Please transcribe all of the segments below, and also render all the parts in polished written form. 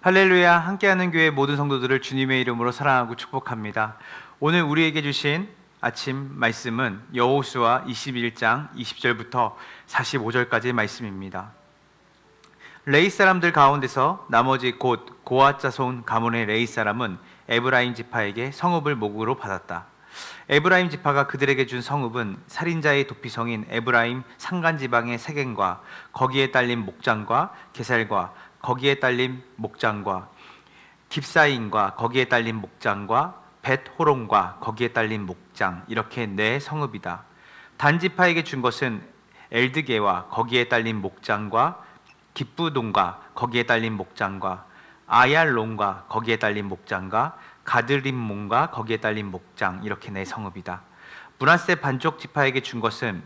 할렐루야, 함께하는 교회 모든 성도들을 주님의 이름으로 사랑하고 축복합니다. 오늘 우리에게 주신 아침 말씀은 여호수아 21장 20절부터 45절까지의 말씀입니다. 레위 사람들 가운데서 나머지 곧 고앗 자손 가문의 레위 사람은 에브라임 지파에게 성읍을 목으로 받았다. 에브라임 지파가 그들에게 준 성읍은 살인자의 도피성인 에브라임 산간 지방의 세겜과 거기에 딸린 목장과 게살과 거기에 딸린 목장과 깁사인과 거기에 딸린 목장과 벳호론과 거기에 딸린 목장, 이렇게 네 성읍이다. 단 지파에게 준 것은 엘드게와 거기에 딸린 목장과 깁부돈과 거기에 딸린 목장과 아얄론과 거기에 딸린 목장과 가드림몬과 거기에 딸린 목장, 이렇게 네 성읍이다. 므낫세 반쪽 지파에게 준 것은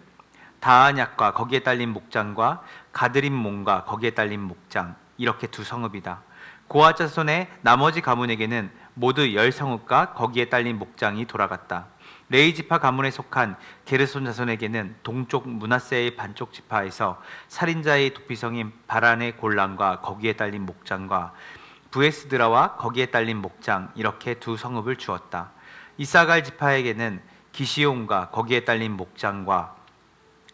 다하냐 거기에 딸린 목장과 가드림몬과 거기에 딸린 목장, 이렇게 두 성읍이다. 고앗 자손의 나머지 가문에게는 모두 10성읍과 거기에 딸린 목장이 돌아갔다. 레위 지파 가문에 속한 게르손 자손에게는 동쪽 므낫세의 반쪽 지파에서 살인자의 도피성인 바란의 골란과 거기에 딸린 목장과 부에스드라와 거기에 딸린 목장, 이렇게 두 성읍을 주었다. 이사갈 지파에게는 기시온과 거기에 딸린 목장과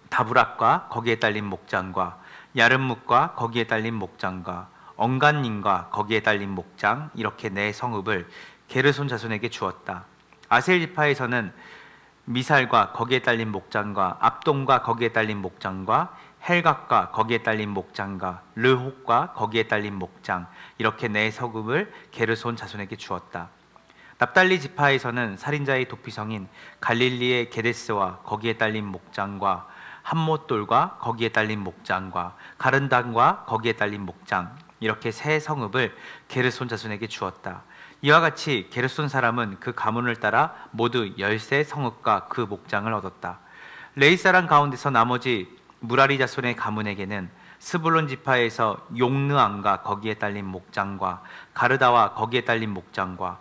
다브락과 거기에 딸린 목장과 야름뭇과 거기에 딸린 목장과 언간님과 거기에 딸린 목장, 이렇게 네 성읍을 게르손 자손에게 주었다. 아셀 지파에서는 미살과 거기에 딸린 목장과 압돈과 거기에 딸린 목장과 헬각과 거기에 딸린 목장과 르혹과 거기에 딸린 목장, 이렇게 네 성읍을 게르손 자손에게 주었다. 납달리 지파에서는 살인자의 도피성인 갈릴리의 게데스와 거기에 딸린 목장과 함못돌과 거기에 딸린 목장과 가른단과 거기에 딸린 목장, 이렇게 세 성읍을 게르손 자손에게 주었다. 이와 같이 게르손 사람은 그 가문을 따라 모두 13성읍과 그 목장을 얻었다. 레위 사람 가운데서 나머지 무라리 자손의 가문에게는 스불론 지파에서 용느암과 거기에 딸린 목장과 가르다와 거기에 딸린 목장과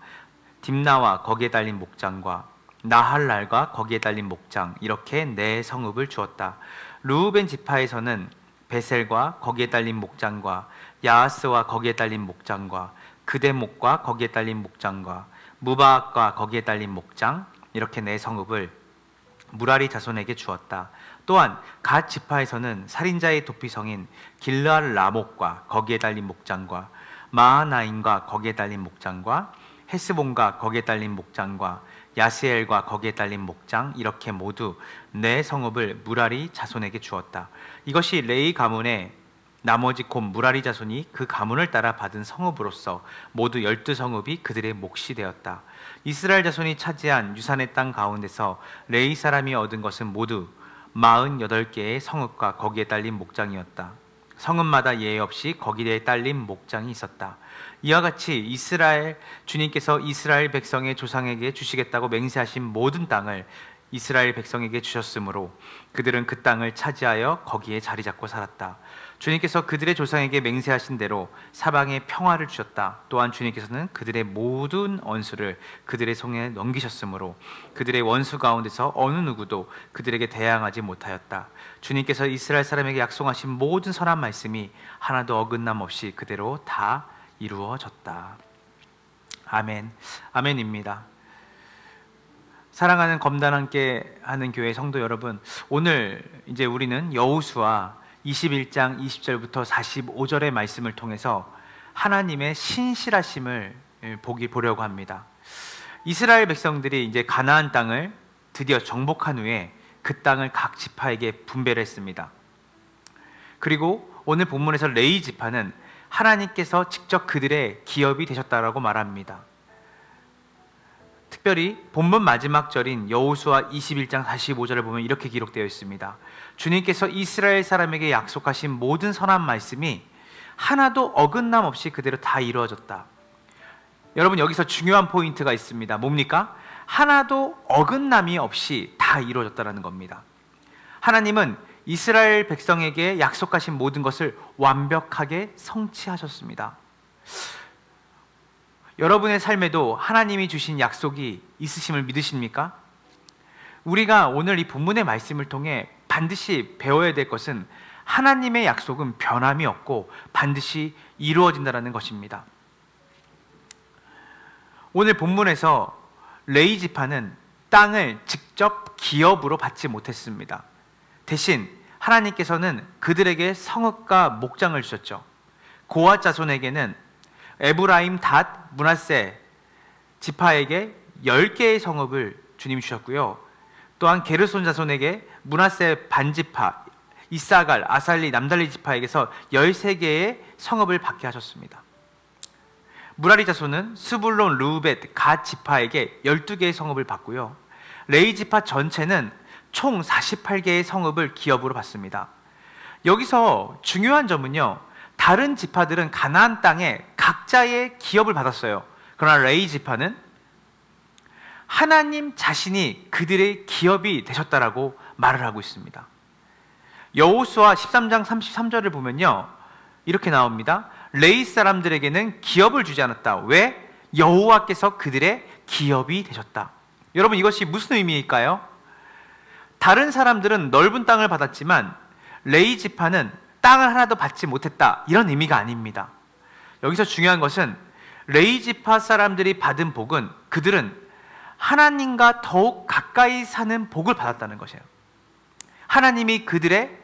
딥나와 거기에 딸린 목장과 나할랄과 거기에 딸린 목장, 이렇게 네 성읍을 주었다. 르우벤 지파에서는 베셀과 거기에 딸린 목장과 야하스와 거기에 딸린 목장과 그대목과 거기에 딸린 목장과 무바악과 거기에 딸린 목장, 이렇게 네 성읍을 무라리 자손에게 주었다. 또한 갓 지파에서는 살인자의 도피성인 길르알 라목과 거기에 달린 목장과 마하나임과 거기에 달린 목장과 헤스본과 거기에 달린 목장과 야스엘과 거기에 달린 목장, 이렇게 모두 네 성읍을 무라리 자손에게 주었다. 이것이 레위 가문의 나머지 곧 무라리 자손이 그 가문을 따라 받은 성읍으로서 모두 12성읍이 그들의 몫이 되었다. 이스라엘 자손이 차지한 유산의 땅 가운데서 레위 사람이 얻은 것은 모두 48개의 성읍과 거기에 딸린 목장이었다. 성읍마다 예외 없이 거기에 딸린 목장이 있었다. 이와 같이 주님께서 이스라엘 백성의 조상에게 주시겠다고 맹세하신 모든 땅을 이스라엘 백성에게 주셨으므로 그들은 그 땅을 차지하여 거기에 자리 잡고 살았다. 주님께서 그들의 조상에게 맹세하신 대로 사방에 평화를 주셨다. 또한 주님께서는 그들의 모든 원수를 그들의 손에 넘기셨으므로 그들의 원수 가운데서 어느 누구도 그들에게 대항하지 못하였다. 주님께서 이스라엘 사람에게 약속하신 모든 선한 말씀이 하나도 어긋남 없이 그대로 다 이루어졌다. 아멘. 아멘입니다. 사랑하는 검단 함께 하는 교회 성도 여러분, 오늘 이제 우리는 여호수아 21장 20절부터 45절의 말씀을 통해서 하나님의 신실하심을 보려고 합니다. 이스라엘 백성들이 이제 가나안 땅을 드디어 정복한 후에 그 땅을 각 지파에게 분배를 했습니다. 그리고 오늘 본문에서 레위 지파는 하나님께서 직접 그들의 기업이 되셨다라고 말합니다. 특별히 본문 마지막 절인 여호수아 21장 45절을 보면 이렇게 기록되어 있습니다. 주님께서 이스라엘 사람에게 약속하신 모든 선한 말씀이 하나도 어긋남 없이 그대로 다 이루어졌다. 여러분, 여기서 중요한 포인트가 있습니다. 뭡니까? 하나도 어긋남이 없이 다 이루어졌다는 겁니다. 하나님은 이스라엘 백성에게 약속하신 모든 것을 완벽하게 성취하셨습니다. 여러분의 삶에도 하나님이 주신 약속이 있으심을 믿으십니까? 우리가 오늘 이 본문의 말씀을 통해 반드시 배워야 될 것은 하나님의 약속은 변함이 없고 반드시 이루어진다는 것입니다. 오늘 본문에서 레위 지파는 땅을 직접 기업으로 받지 못했습니다. 대신 하나님께서는 그들에게 성읍과 목장을 주셨죠. 고앗 자손에게는 에브라임, 닷, 므낫세 지파에게 10개의 성읍을 주님 주셨고요. 또한 게르손 자손에게 므낫세 반지파, 이사갈, 아살리, 남달리 지파에게서 13개의 성읍을 받게 하셨습니다. 무라리 자손은 스불론, 르우벳, 갓 지파에게 12개의 성읍을 받고요. 레위 지파 전체는 총 48개의 성읍을 기업으로 받습니다. 여기서 중요한 점은요, 다른 지파들은 가나안 땅에 각자의 기업을 받았어요. 그러나 레위 지파는 하나님 자신이 그들의 기업이 되셨다라고 말을 하고 있습니다. 여호수아 13장 33절을 보면요, 이렇게 나옵니다. 레위 사람들에게는 기업을 주지 않았다. 왜? 여호와께서 그들의 기업이 되셨다. 여러분, 이것이 무슨 의미일까요? 다른 사람들은 넓은 땅을 받았지만 레위 지파는 땅을 하나도 받지 못했다, 이런 의미가 아닙니다. 여기서 중요한 것은 레위 지파 사람들이 받은 복은 그들은 하나님과 더욱 가까이 사는 복을 받았다는 것이에요. 하나님이 그들의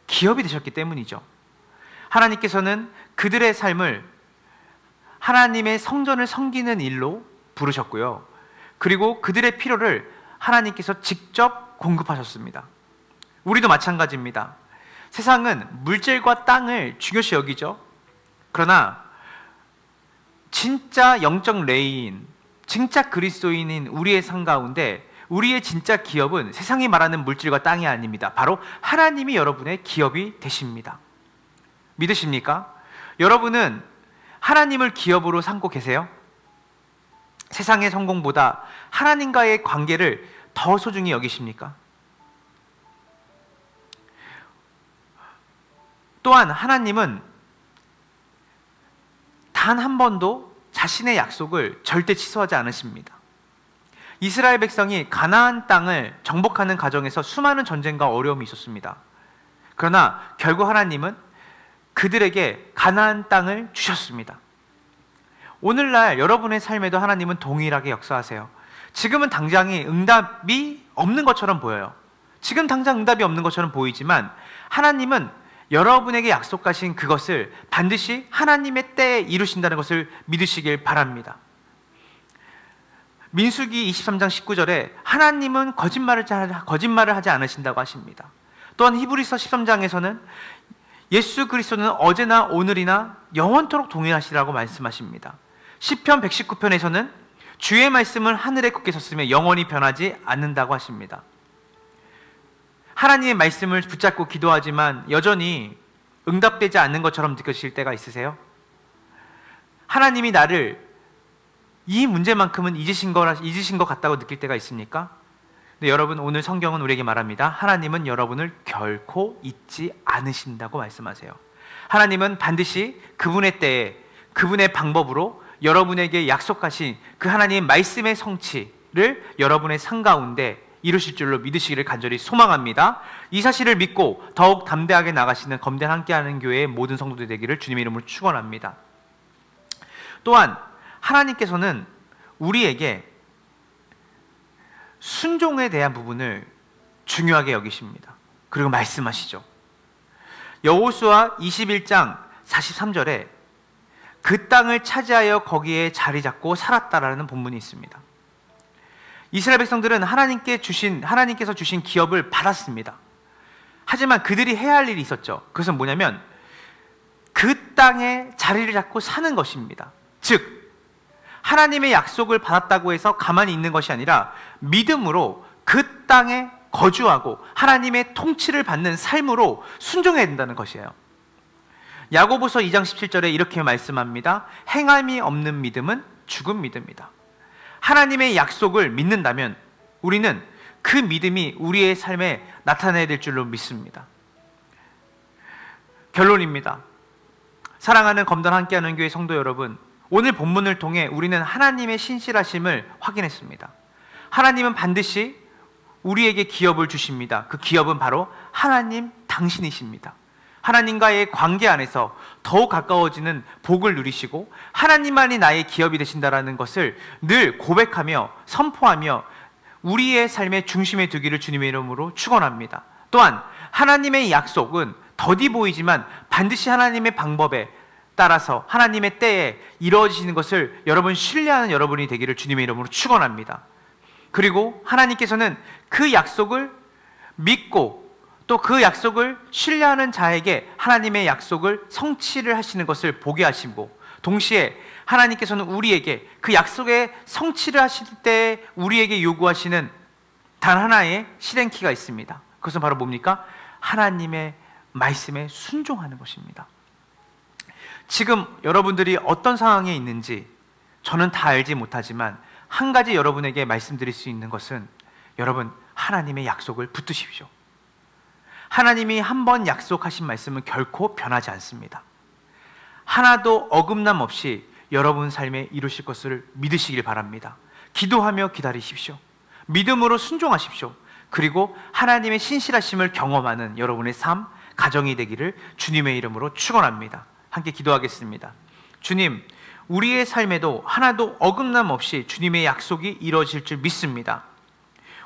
기업이 되셨기 때문이죠. 하나님께서는 그들의 삶을 하나님의 성전을 섬기는 일로 부르셨고요. 그리고 그들의 필요를 하나님께서 직접 공급하셨습니다. 우리도 마찬가지입니다. 세상은 물질과 땅을 중요시 여기죠. 그러나 진짜 영적 레위인, 진짜 그리스도인인 우리의 삶 가운데 우리의 진짜 기업은 세상이 말하는 물질과 땅이 아닙니다. 바로 하나님이 여러분의 기업이 되십니다. 믿으십니까? 여러분은 하나님을 기업으로 삼고 계세요? 세상의 성공보다 하나님과의 관계를 더 소중히 여기십니까? 또한 하나님은 단 한 번도 자신의 약속을 절대 취소하지 않으십니다. 이스라엘 백성이 가나안 땅을 정복하는 과정에서 수많은 전쟁과 어려움이 있었습니다. 그러나 결국 하나님은 그들에게 가나안 땅을 주셨습니다. 오늘날 여러분의 삶에도 하나님은 동일하게 역사하세요. 지금은 당장이 응답이 없는 것처럼 보여요. 지금 당장 응답이 없는 것처럼 보이지만 하나님은 여러분에게 약속하신 그것을 반드시 하나님의 때에 이루신다는 것을 믿으시길 바랍니다. 민수기 23장 19절에 하나님은 거짓말을 하지 않으신다고 하십니다. 또한 히브리서 13장에서는 예수 그리스도는 어제나 오늘이나 영원토록 동일하시라고 말씀하십니다. 시편 119편에서는 주의 말씀은 하늘에 굳게 섰으며 영원히 변하지 않는다고 하십니다. 하나님의 말씀을 붙잡고 기도하지만 여전히 응답되지 않는 것처럼 느껴질 때가 있으세요? 하나님이 나를 이 문제만큼은 잊으신 것 같다고 느낄 때가 있습니까? 근데 여러분, 오늘 성경은 우리에게 말합니다. 하나님은 여러분을 결코 잊지 않으신다고 말씀하세요. 하나님은 반드시 그분의 때에 그분의 방법으로 여러분에게 약속하신 그 하나님의 말씀의 성취를 여러분의 삶 가운데 이루실 줄로 믿으시기를 간절히 소망합니다. 이 사실을 믿고 더욱 담대하게 나가시는 검된 함께하는 교회의 모든 성도들 되기를 주님의 이름으로 축원합니다. 또한 하나님께서는 우리에게 순종에 대한 부분을 중요하게 여기십니다. 그리고 말씀하시죠. 여호수아 21장 43절에 그 땅을 차지하여 거기에 자리 잡고 살았다라는 본문이 있습니다. 이스라엘 백성들은 하나님께서 주신 기업을 받았습니다. 하지만 그들이 해야 할 일이 있었죠. 그것은 뭐냐면 그 땅에 자리를 잡고 사는 것입니다. 즉 하나님의 약속을 받았다고 해서 가만히 있는 것이 아니라 믿음으로 그 땅에 거주하고 하나님의 통치를 받는 삶으로 순종해야 된다는 것이에요. 야고보서 2장 17절에 이렇게 말씀합니다. 행함이 없는 믿음은 죽은 믿음이다. 하나님의 약속을 믿는다면 우리는 그 믿음이 우리의 삶에 나타나야 될 줄로 믿습니다. 결론입니다. 사랑하는 검단 함께하는 교회 성도 여러분, 오늘 본문을 통해 우리는 하나님의 신실하심을 확인했습니다. 하나님은 반드시 우리에게 기업을 주십니다. 그 기업은 바로 하나님 당신이십니다. 하나님과의 관계 안에서 더욱 가까워지는 복을 누리시고 하나님만이 나의 기업이 되신다라는 것을 늘 고백하며 선포하며 우리의 삶의 중심에 두기를 주님의 이름으로 축원합니다. 또한 하나님의 약속은 더디 보이지만 반드시 하나님의 방법에 따라서 하나님의 때에 이루어지시는 것을 여러분 신뢰하는 여러분이 되기를 주님의 이름으로 축원합니다. 그리고 하나님께서는 그 약속을 믿고 또 그 약속을 신뢰하는 자에게 하나님의 약속을 성취를 하시는 것을 보게 하시고, 동시에 하나님께서는 우리에게 그 약속의 성취를 하실 때 우리에게 요구하시는 단 하나의 실행키가 있습니다. 그것은 바로 뭡니까? 하나님의 말씀에 순종하는 것입니다. 지금 여러분들이 어떤 상황에 있는지 저는 다 알지 못하지만 한 가지 여러분에게 말씀드릴 수 있는 것은, 여러분 하나님의 약속을 붙드십시오. 하나님이 한번 약속하신 말씀은 결코 변하지 않습니다. 하나도 어긋남 없이 여러분 삶에 이루실 것을 믿으시길 바랍니다. 기도하며 기다리십시오. 믿음으로 순종하십시오. 그리고 하나님의 신실하심을 경험하는 여러분의 삶, 가정이 되기를 주님의 이름으로 축원합니다. 함께 기도하겠습니다. 주님, 우리의 삶에도 하나도 어긋남 없이 주님의 약속이 이루어질 줄 믿습니다.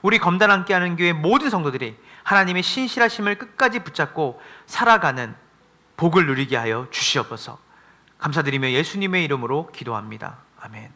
우리 검단 함께하는 교회 모든 성도들이 하나님의 신실하심을 끝까지 붙잡고 살아가는 복을 누리게 하여 주시옵소서. 감사드리며 예수님의 이름으로 기도합니다. 아멘.